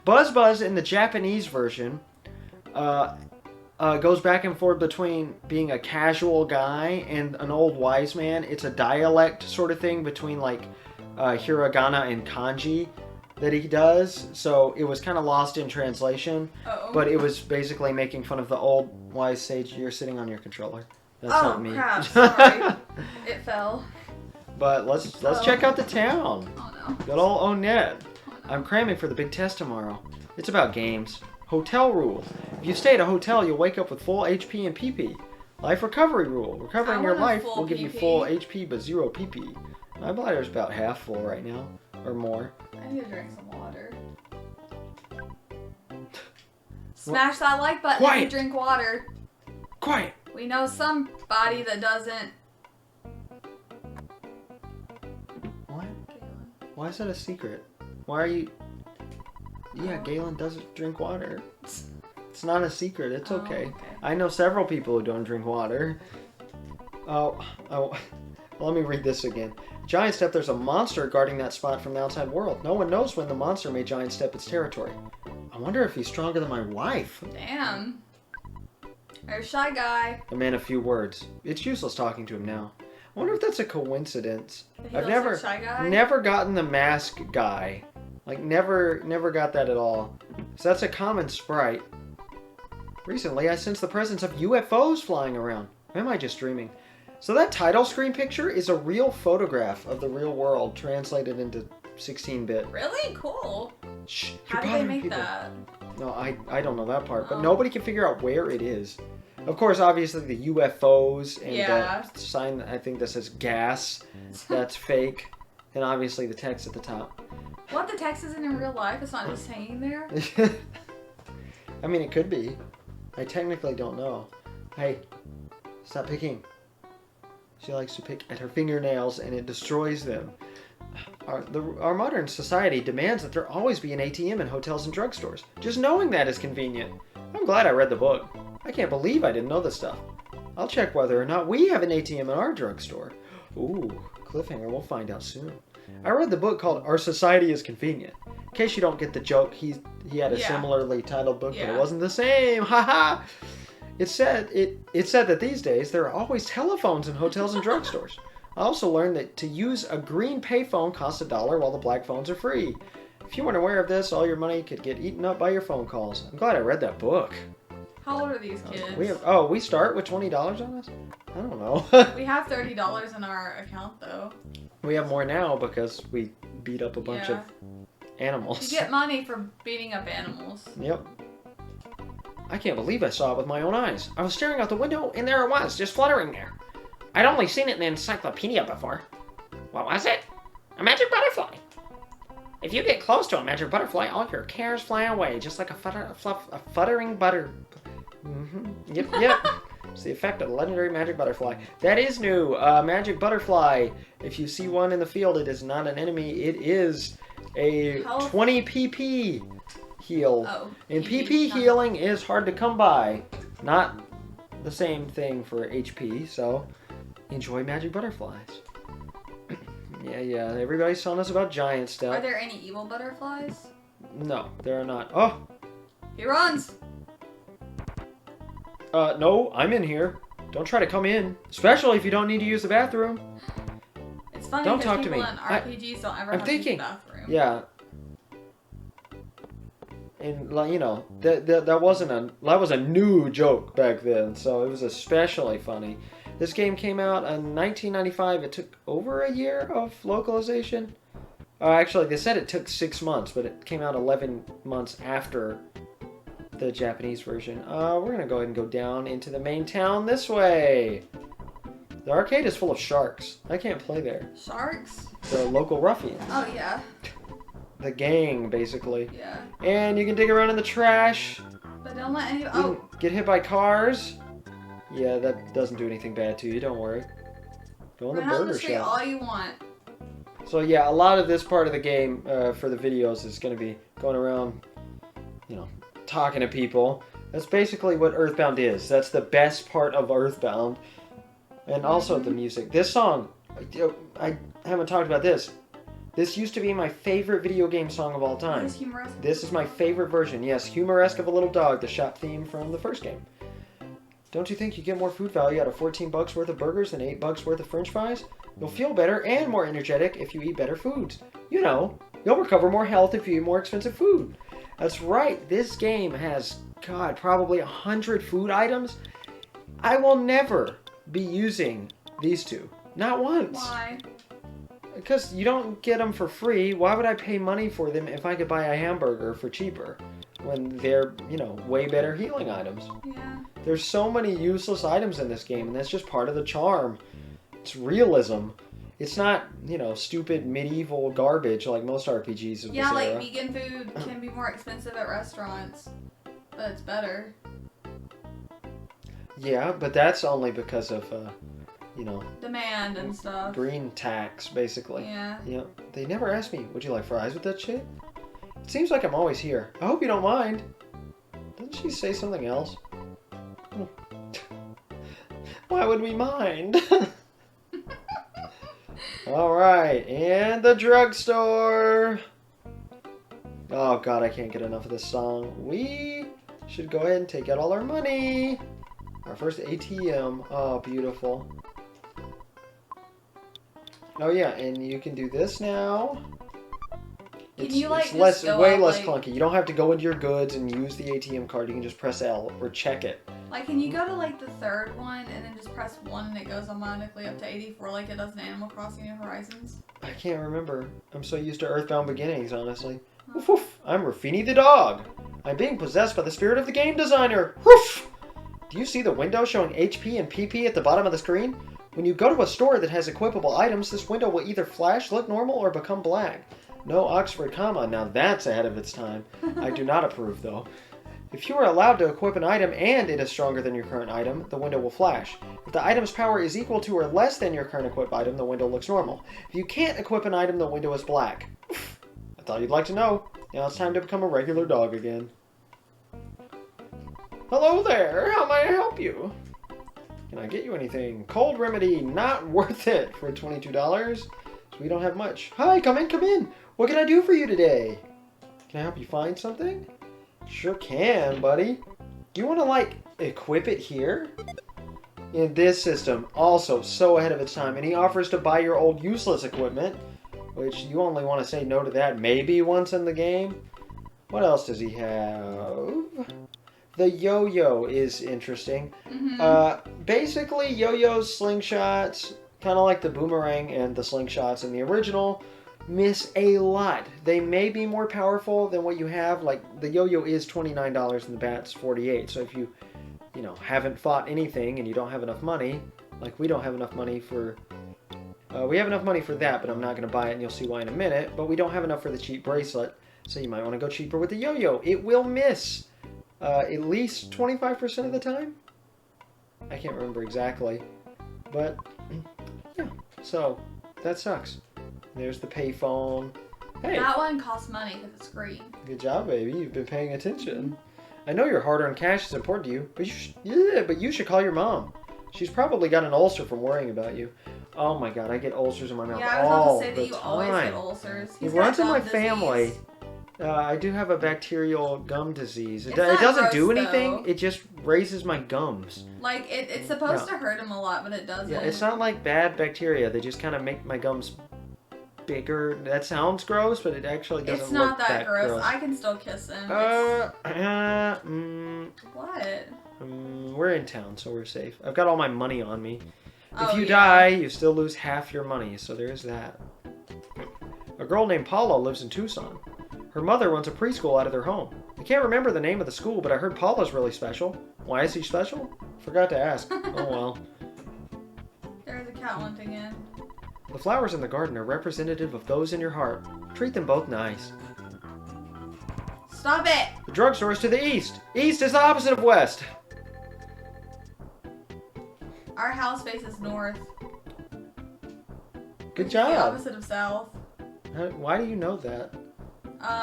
Buzz in the Japanese version goes back and forth between being a casual guy and an old wise man. It's a dialect sort of thing between like hiragana and kanji that he does. So it was kind of lost in translation. Uh-oh. But it was basically making fun of the old wise sage. You're sitting on your controller. That's not me. Crap, sorry. It fell. But let's check out the town. Oh no. Good old Onett. Oh, no. I'm cramming for the big test tomorrow. It's about games. Hotel rule. If you stay at a hotel, you'll wake up with full HP and PP. Life recovery rule. Recovering your life will give you full HP but 0 PP. My bladder's about half full right now. Or more. I need to drink some water. Smash that like button if you drink water. Quiet! We know somebody that doesn't. What? Why is that a secret? Why are you... Yeah, Galen doesn't drink water. It's not a secret. It's okay. I know several people who don't drink water. Let me read this again. Giant Step, there's a monster guarding that spot from the outside world. No one knows when the monster may Giant Step its territory. I wonder if he's stronger than my wife. Damn. There's Shy Guy. A man of few words. It's useless talking to him now. I wonder if that's a coincidence. I've never gotten the mask guy. Like, never got that at all. So that's a common sprite. Recently, I sensed the presence of UFOs flying around. Or am I just dreaming? So that title screen picture is a real photograph of the real world translated into 16-bit. Really? Cool. Shh, how did they make that? No, I don't know that part. But nobody can figure out where it is. Of course, obviously, the UFOs and the sign, I think that says gas, that's fake. And obviously the text at the top. What? The text isn't in real life? It's not just hanging there? I mean, it could be. I technically don't know. Hey, stop picking. She likes to pick at her fingernails and it destroys them. Our modern society demands that there always be an ATM in hotels and drugstores. Just knowing that is convenient. I'm glad I read the book. I can't believe I didn't know this stuff. I'll check whether or not we have an ATM in our drugstore. Ooh, cliffhanger, we'll find out soon. I read the book called Our Society is Convenient. In case you don't get the joke, he had a similarly titled book, but it wasn't the same. Haha! It said that these days there are always telephones in hotels and drugstores. I also learned that to use a green payphone costs $1 while the black phones are free. If you weren't aware of this, all your money could get eaten up by your phone calls. I'm glad I read that book. How old are these kids? We start with $20 on us? I don't know. We have $30 in our account, though. We have more now because we beat up a bunch of animals. You get money for beating up animals. Yep. I can't believe I saw it with my own eyes. I was staring out the window, and there it was, just fluttering there. I'd only seen it in the encyclopedia before. What was it? A magic butterfly. If you get close to a magic butterfly, all your cares fly away, just like a fluttering butter. Yep. It's the effect of the legendary magic butterfly. That is new. Magic butterfly. If you see one in the field, it is not an enemy. It is a 20 PP heal. And PP healing is hard to come by. Not the same thing for HP, so enjoy magic butterflies. Yeah. Everybody's telling us about giant stuff. Are there any evil butterflies? No, there are not. Oh! He runs! No, I'm in here. Don't try to come in. Especially if you don't need to use the bathroom. It's funny because people in RPGs don't ever have to use the bathroom. Yeah. And, you know, that was a new joke back then, so it was especially funny. This game came out in 1995. It took over a year of localization. Actually, they said it took 6 months, but it came out 11 months after the Japanese version. We're going to go ahead and go down into the main town this way. The arcade is full of sharks. I can't play there. Sharks? The local ruffians. Oh, yeah. The gang, basically. Yeah. And you can dig around in the trash. But don't let any... Get hit by cars. Yeah, that doesn't do anything bad to you. Don't worry. Go in the burger shop. All you want. So yeah, a lot of this part of the game for the videos is going to be going around, you know, talking to people. That's basically what EarthBound is. That's the best part of EarthBound. And also the music. This song, I haven't talked about this. This used to be my favorite video game song of all time. This is my favorite version. Yes, Humoresque of a Little Dog, the shop theme from the first game. Don't you think you get more food value out of $14 worth of burgers than $8 worth of french fries? You'll feel better and more energetic if you eat better foods. You know, you'll recover more health if you eat more expensive food. That's right, this game has, God, probably 100 food items. I will never be using these two. Not once. Why? Because you don't get them for free. Why would I pay money for them if I could buy a hamburger for cheaper? When they're, you know, way better healing items. Yeah. There's so many useless items in this game, and that's just part of the charm. It's realism. It's not, you know, stupid medieval garbage like most RPGs of this era. Like vegan food can be more expensive at restaurants, but it's better. Yeah, but that's only because of, you know... demand and stuff. Green tax, basically. Yeah. Yep. They never asked me, would you like fries with that shit? It seems like I'm always here. I hope you don't mind. Didn't she say something else? Why would we mind? Alright, and the drugstore. Oh god, I can't get enough of this song. We should go ahead and take out all our money. Our first ATM. Oh, beautiful. Oh yeah, and you can do this now. It's way less clunky. You don't have to go into your goods and use the ATM card. You can just press L or check it. Like, can you go to like the third one and then just press 1 and it goes automatically up to 84 like it does in Animal Crossing New Horizons? I can't remember. I'm so used to EarthBound Beginnings, honestly. Woof woof. I'm Rafini the dog. I'm being possessed by the spirit of the game designer. Woof! Do you see the window showing HP and PP at the bottom of the screen? When you go to a store that has equipable items, this window will either flash, look normal, or become black. No Oxford comma. Now that's ahead of its time. I do not approve, though. If you are allowed to equip an item and it is stronger than your current item, the window will flash. If the item's power is equal to or less than your current equipped item, the window looks normal. If you can't equip an item, the window is black. I thought you'd like to know. Now it's time to become a regular dog again. Hello there, how may I help you? Can I get you anything? Cold remedy, not worth it for $22. So we don't have much. Hi, come in, come in. What can I do for you today? Can I help you find something? Sure can, buddy. Do you want to, like, equip it here? In this system, also so ahead of its time. And he offers to buy your old useless equipment, which you only want to say no to that maybe once in the game. What else does he have? The yo-yo is interesting. Basically, yo-yos, slingshots, kind of like the boomerang and the slingshots in the original, miss a lot. They may be more powerful than what you have. Like, the yo-yo is $29 and the bat's $48. So if you know, haven't fought anything and you don't have enough money, like we don't have enough money for... we have enough money for that, but I'm not going to buy it, and you'll see why in a minute. But we don't have enough for the cheap bracelet, so you might want to go cheaper with the yo-yo. It will miss at least 25% of the time. I can't remember exactly, but yeah. So that sucks. There's the payphone. Hey, that one costs money because it's green. Good job, baby. You've been paying attention. I know your hard-earned cash is important to you, but you should call your mom. She's probably got an ulcer from worrying about you. Oh my god, I get ulcers in my mouth all the time. Yeah, I was about to say that you always get ulcers. It runs in my family. I do have a bacterial gum disease. It doesn't do anything. Though. It just raises my gums. Like, it's supposed to hurt them a lot, but it doesn't. Yeah, it's not like bad bacteria. They just kind of make my gums bigger. That sounds gross, but it actually doesn't look that gross. It's not that gross. I can still kiss him. What? We're in town, so we're safe. I've got all my money on me. If you die, you still lose half your money, so there's that. A girl named Paula lives in Tucson. Her mother runs a preschool out of their home. I can't remember the name of the school, but I heard Paula's really special. Why is he special? Forgot to ask. Oh well. There's a cat wanting in. The flowers in the garden are representative of those in your heart. Treat them both nice. Stop it! The drugstore is to the east. East is the opposite of west. Our house faces north. Good job. The opposite of south. Why do you know that?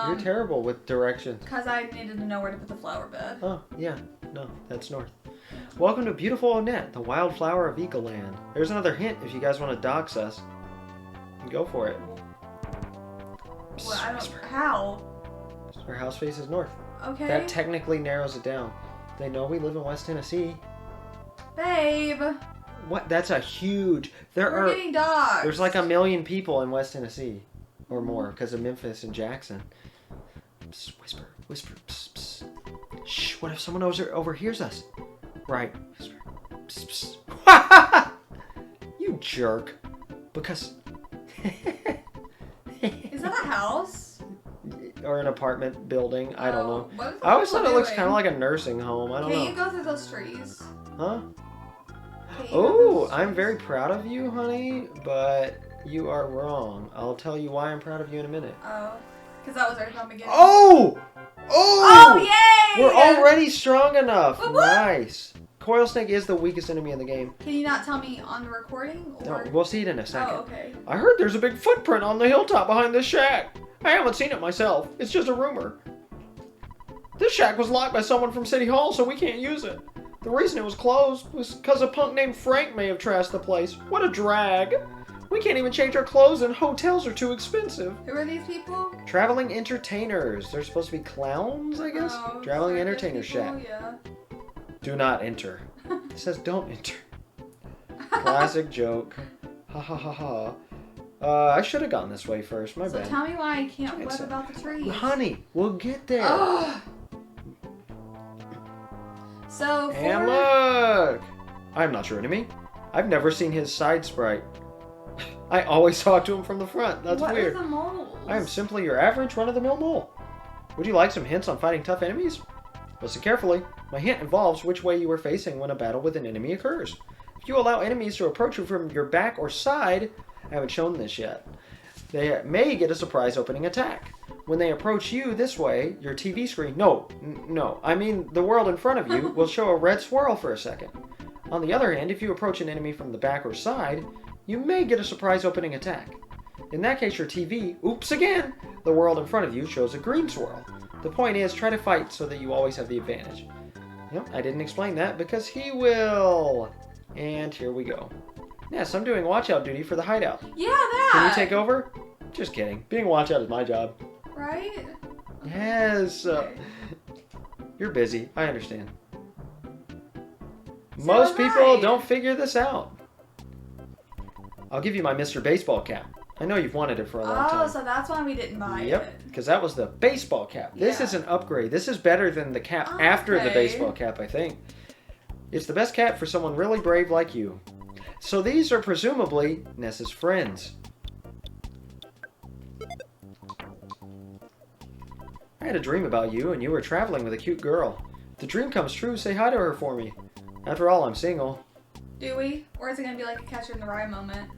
You're terrible with directions. Because I needed to know where to put the flower bed. Oh, yeah. No, that's north. Welcome to beautiful Onett, the wildflower of Ecoland. There's another hint if you guys want to dox us. Go for it. Well, I don't. Whisper. How? Her house faces north. Okay. That technically narrows it down. They know we live in West Tennessee. Babe. What? That's a huge. We're getting dogs. There's like 1 million people in West Tennessee, or more, because of Memphis and Jackson. Psst, whisper, whisper. Psst, psst. Shh. What if someone overhears us? Right. Whisper. Psst, psst. You jerk. Because. Is that a house? Or an apartment building. I don't know. What I always thought it looks kind of like a nursing home. I don't know. Can you go through those trees? Huh? Can you go through Oh, those I'm trees? very proud of you, honey, but you are wrong. I'll tell you why I'm proud of you in a minute. Oh, because that was EarthBound beginning. Oh! Oh, Oh! yay! We're already strong enough. What, what? Nice. Coil Snake is the weakest enemy in the game. Can you not tell me on the recording? Or... No, we'll see it in a second. Oh, okay. I heard there's a big footprint on the hilltop behind this shack. I haven't seen it myself. It's just a rumor. This shack was locked by someone from City Hall, so we can't use it. The reason it was closed was because a punk named Frank may have trashed the place. What a drag. We can't even change our clothes and hotels are too expensive. Who are these people? Traveling entertainers. They're supposed to be clowns, I guess? Oh, Traveling circus entertainer people, shack. Yeah. Do not enter. It says don't enter. Classic joke. Ha ha ha ha. I should have gone this way first. My So bad. tell me why I can't It's web a- about the trees. Honey, we'll get there. Ugh. So And for look! I'm not your enemy. I've never seen his side sprite. I always talk to him from the front. That's what weird. are the moles? I am simply your average run-of-the-mill mole. Would you like some hints on fighting tough enemies? Listen carefully. My hint involves which way you are facing when a battle with an enemy occurs. If you allow enemies to approach you from your back or side, I haven't shown this yet, they may get a surprise opening attack. When they approach you this way, your TV screen, no, I mean the world in front of you, will show a red swirl for a second. On the other hand, if you approach an enemy from the back or side, you may get a surprise opening attack. In that case, your TV, oops again, the world in front of you shows a green swirl. The point is, try to fight so that you always have the advantage. Yep, I didn't explain that because he will. And here we go. Yes, I'm doing watch out duty for the hideout. Yeah, that. Can you take over? Just kidding. Being watch out is my job. Right? Yes. Okay. You're busy. I understand. So Most am people I. don't figure this out. I'll give you my Mr. Baseball cap. I know you've wanted it for a long Oh, time. so that's why we didn't buy Yep, it. because that was the baseball cap. This Yeah. is an upgrade. This is better than the cap after the Okay. baseball cap, I think. It's the best cap for someone really brave like you. So these are presumably Ness's friends. I had a dream about you, and you were traveling with a cute girl. If the dream comes true, say hi to her for me. After all, I'm single. Do we? Or is it going to be like a Catcher in the Rye moment?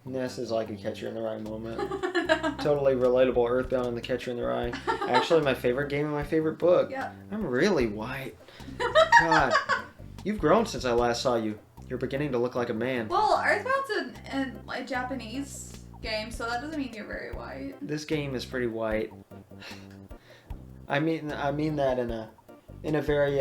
Ness is like a Catcher in the Rye moment. Totally relatable Earthbound and the Catcher in the Rye. Actually, my favorite game and my favorite book. Yeah. I'm really white. God, you've grown since I last saw you. You're beginning to look like a man. Well, EarthBound's a Japanese game, so that doesn't mean you're very white. This game is pretty white. I mean that in a very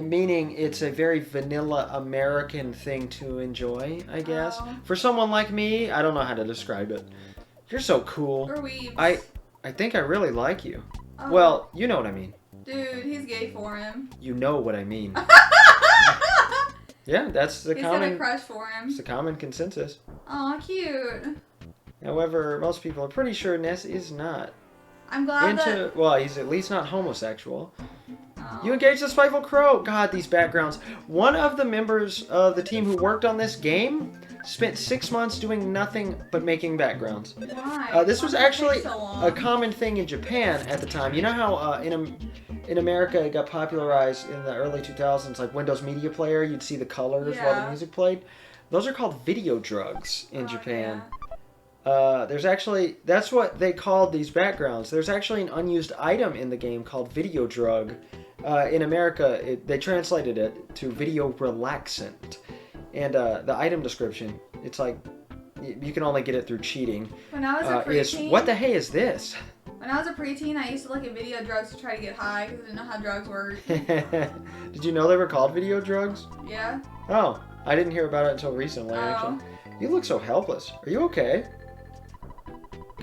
meaning it's a very vanilla American thing to enjoy, I guess. Oh. For someone like me, I don't know how to describe it. You're so cool. Or weebs. I think I really like you. Oh. Well, you know what I mean. Dude, he's gay for him. You know what I mean. Yeah, that's the He's got a common. crush for him. It's the common consensus. Aw, cute. However, most people are pretty sure Ness is not I'm glad into. Well, he's at least not homosexual. Oh. You engage the spiteful crow. God, these backgrounds. One of the members of the team who worked on this game spent 6 months doing nothing but making backgrounds. Why? This was Why did it actually take so long? a common thing in Japan at the time. You know how in America it got popularized in the early 2000s, like Windows Media Player, you'd see the colors while the Yeah. music played? Those are called video drugs in Oh, Japan. yeah. There's actually, that's what they called these backgrounds. There's actually an unused item in the game called video drug. In America, they translated it to video relaxant. And the item description, it's like, you can only get it through cheating. When I was a Is, preteen, what the hey is this? When I was a preteen, I used to look at video drugs to try to get high because I didn't know how drugs work. Did you know they were called video drugs? Yeah. Oh, I didn't hear about it until recently, Oh. actually. You look so helpless. Are you okay?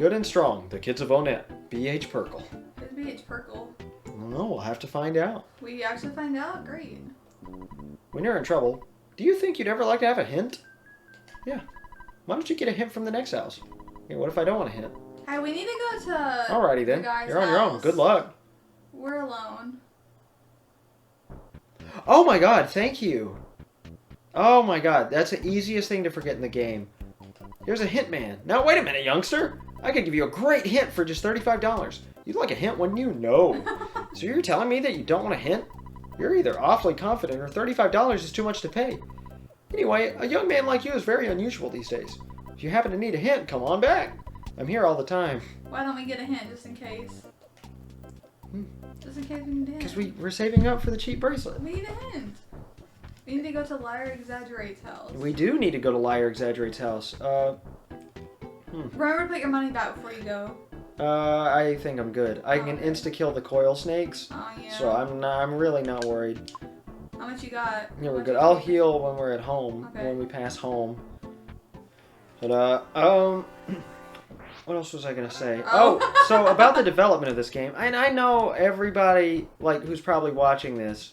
Good and strong. The kids of Onett. B.H. Perkle. Who's B.H. Perkle? I don't know. We'll have to find out. We actually find out? Great. When you're in trouble, do you think you'd ever like to have a hint? Yeah. Why don't you get a hint from the next house? Hey, what if I don't want a hint? Hey, we need to go to Alrighty then. the guy's You're on your own. house. Good luck. We're alone. Oh my god, thank you. Oh my god, that's the easiest thing to forget in the game. Here's a hint man. Now wait a minute, youngster. I could give you a great hint for just $35. You'd like a hint, wouldn't you? No. So you're telling me that you don't want a hint? You're either awfully confident or $35 is too much to pay. Anyway, a young man like you is very unusual these days. If you happen to need a hint, come on back. I'm here all the time. Why don't we get a hint just in case? Just in case we need a hint. Because we're saving up for the cheap bracelet. We need a hint. We need to go to Liar Exaggerate's house. We do need to go to Liar Exaggerate's house. Remember to put your money back before you go. I think I'm good. I can insta-kill the coil snakes. Oh, yeah. So I'm really not worried. How much you got? Yeah, we're good. I'll heal when we're at home, when we pass home. But, what else was I gonna say? Oh, so about the development of this game, and I know everybody, like, who's probably watching this,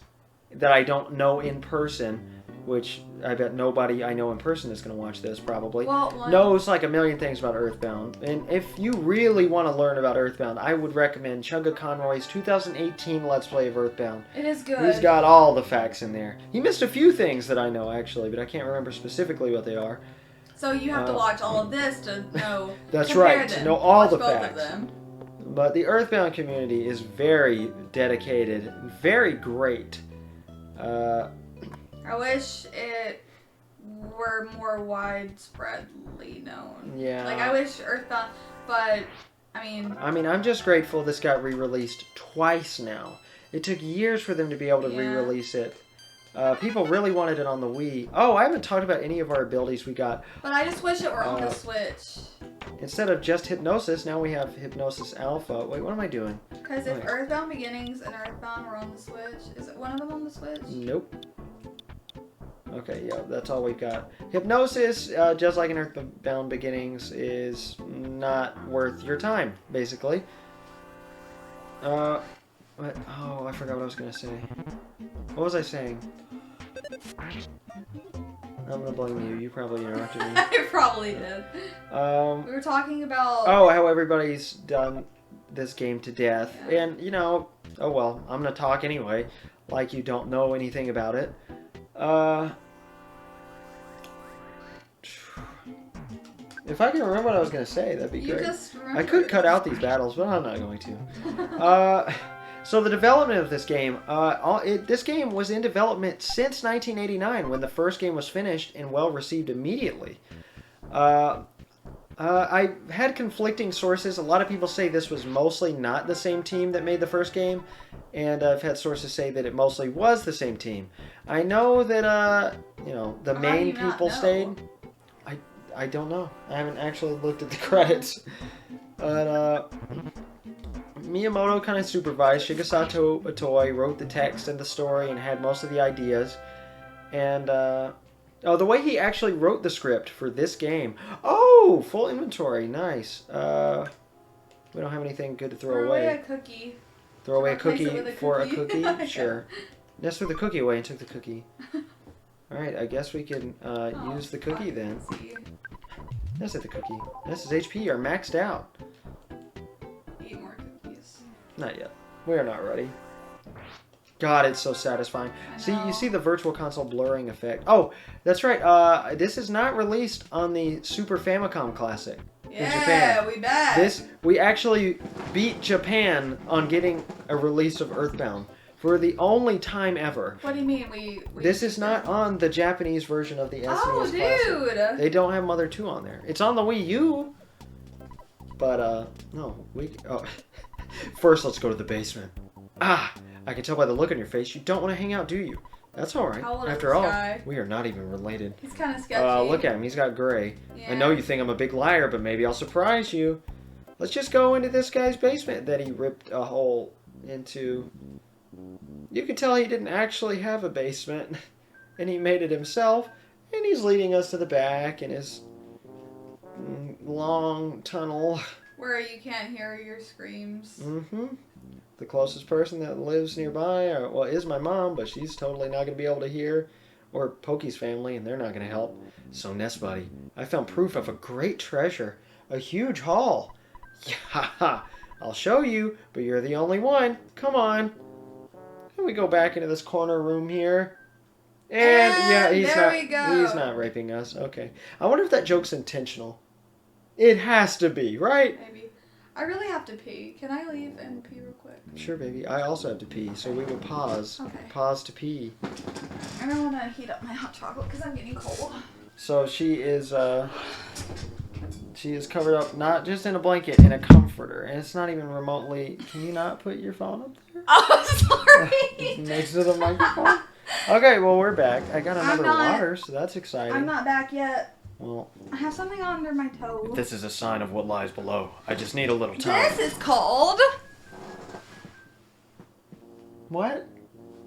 that I don't know in person, which I bet nobody I know in person is gonna watch this, probably, knows, like, a million things about EarthBound. And if you really want to learn about EarthBound, I would recommend Chugga Conroy's 2018 Let's Play of EarthBound. It is good. He's got all the facts in there. He missed a few things that I know, actually, but I can't remember specifically what they are. So you have to watch all of this to know. That's right, to know all the both facts. of them. But the EarthBound community is very dedicated, very great. I wish it were more widespreadly known. Yeah. Like, I wish EarthBound, but, I mean, I'm just grateful this got re-released twice now. It took years for them to be able to re-release it. People really wanted it on the Wii. Oh, I haven't talked about any of our abilities we got. But I just wish it were on the Switch. Instead of just Hypnosis, now we have Hypnosis Alpha. Wait, what am I doing? Because if EarthBound Beginnings and EarthBound were on the Switch, is it one of them on the Switch? Nope. Okay, yeah, that's all we've got. Hypnosis, just like in EarthBound Beginnings, is not worth your time, basically. What? Oh, I forgot what I was going to say. What was I saying? I'm gonna blame you. You probably interrupted me. I probably did. We were talking about... Oh, how everybody's done this game to death. Yeah. And, you know, oh well, I'm gonna talk anyway, like you don't know anything about it. If I can remember what I was gonna say, that'd be great. I could cut out these battles, but I'm not going to. So the development of this game, this game was in development since 1989 when the first game was finished and well received immediately. I had conflicting sources. A lot of people say this was mostly not the same team that made the first game, and I've had sources say that it mostly was the same team. I know that, you know, the main people stayed. I don't know. I haven't actually looked at the credits. But, Miyamoto kind of supervised. Shigesato Itoi wrote the text and the story and had most of the ideas. And, oh, the way he actually wrote the script for this game. Oh, full inventory. Nice. We don't have anything good to throw away. Throw away a cookie. Throw away a cookie for a cookie? Sure. Ness threw the cookie away and took the cookie. Alright, I guess we can use the cookie then. Ness at the cookie. Ness's HP are maxed out. Eat more cookies. Not yet. We are not ready. God, it's so satisfying. See, you see the Virtual Console blurring effect. Oh, that's right. This is not released on the Super Famicom Classic in Japan. Yeah, we bet. We actually beat Japan on getting a release of EarthBound for the only time ever. What do you mean This is not on the Japanese version of the SNES Classic. Dude! They don't have Mother 2 on there. It's on the Wii U. But, no. First, let's go to the basement. Ah! I can tell by the look on your face you don't want to hang out, do you? That's alright. After all, we are not even related. He's kind of sketchy. Look at him. He's got gray. Yeah. I know you think I'm a big liar, but maybe I'll surprise you. Let's just go into this guy's basement that he ripped a hole into. You can tell he didn't actually have a basement, and he made it himself, and he's leading us to the back in his long tunnel. Where you can't hear your screams. Mm-hmm. The closest person that lives nearby, well, is my mom, but she's totally not going to be able to hear. Or Pokey's family, and they're not going to help. So, Nest Buddy, I found proof of a great treasure. A huge haul. Yeah, I'll show you, but you're the only one. Come on. Can we go back into this corner room here? And yeah, he's not raping us. Okay. I wonder if that joke's intentional. It has to be, right? Maybe. I really have to pee. Can I leave and pee real quick? Sure, baby. I also have to pee, so we will pause. Okay. Pause to pee. I don't want to heat up my hot chocolate because I'm getting cold. So she is covered up not just in a blanket, in a comforter, and it's not even remotely. Can you not put your phone up there? Oh, sorry. Next to the microphone. Okay, well we're back. I got another water, so that's exciting. I'm not back yet. Well, I have something under my toe. this is a sign of what lies below. I just need a little time. This is cold. What?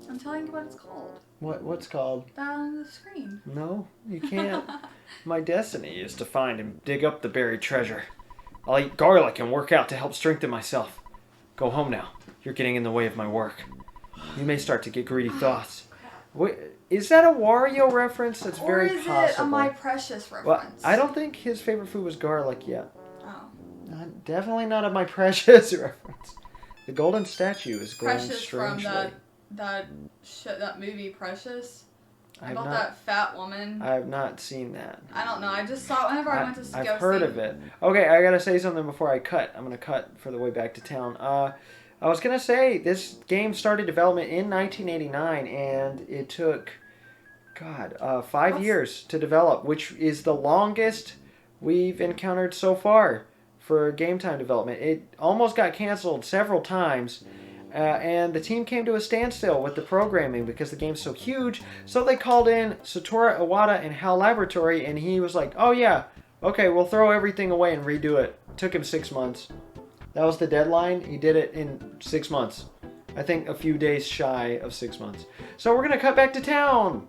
I'm telling you what it's called. What's called? That on the screen. No, you can't. My destiny is to find and dig up the buried treasure. I'll eat garlic and work out to help strengthen myself. Go home now. You're getting in the way of my work. You may start to get greedy thoughts. Wait, is that a Wario reference? That's very possible. Or is it a My Precious reference? Well, I don't think his favorite food was garlic yet. Oh. Definitely not a My Precious reference. The golden statue is glowing Precious strangely. from that movie Precious. About not, that fat woman. I have not seen that. I don't know. I just saw it whenever I went to go see. I've heard of it. Okay, I gotta say something before I cut. I'm gonna cut for the way back to town. I was gonna say this game started development in 1989, and it took, 5 years to develop, which is the longest we've encountered so far for game time development. It almost got canceled several times. And the team came to a standstill with the programming because the game's so huge. So they called in Satoru Iwata and HAL Laboratory, and he was like, oh yeah, okay, we'll throw everything away and redo it. Took him 6 months. That was the deadline. He did it in 6 months. I think a few days shy of 6 months. So we're going to cut back to town.